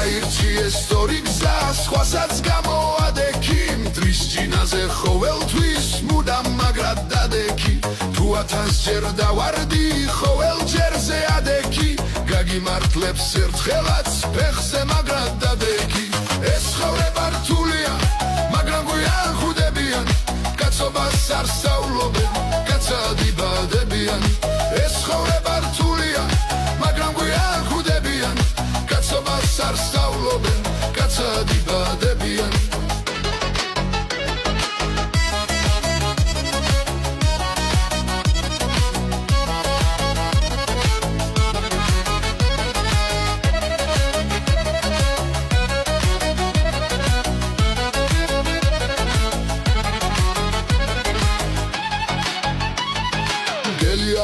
გაირჩიეს სწორი გზა სხვასაც გამოადექი მტრის ჯინაზე ყოველთვის მუდამ მაგრად დადექი თუ 1000-ჯერ დავარდი ყოველჯერზე ადექი გაგიმართლებს ერთხელაც ფეხზე მაგრად დადექი ეს ცხოვრება რთულია მაგრამ გვიან ხვდებიან კაცობას არ სწავლობენ კაცად იბადებიან ეს ცხოვრება რთულია მაგრამ გვიან ხვდებიან კაცობას არ სწავლობენ კაცად იბადებიან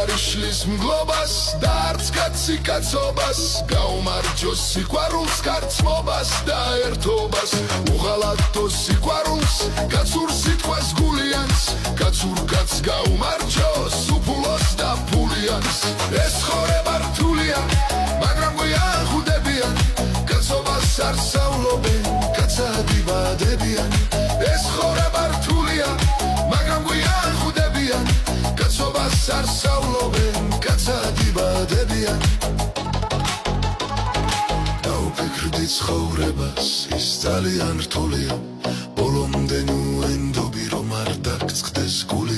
არიშლის მგლობას და არც კაცი კაცობას გაუმარჯოს სიყვარულს კარცმობას და ერთობას უღალატო სიყვარულს კაცურ სიტყვას გულიანს კაცურ კაცს გაუმარჯოს უფულოს და ფულიანს ეს ცხოვრება რთულია მაგრამ გვიან ხვდებიან კაცობას არ სწავლობენ კაცად იბადებიან ეს ცხოვრება რთულია მაგრამ გვიან ხვდებიან კაცობას არ სწავლობენ კაცად იბადებიან დავფიქრდი ცხოვრებას ის ძალიან რთულია ბოლომდე ნუ ენდობი რომ არ დაგწყდეს გული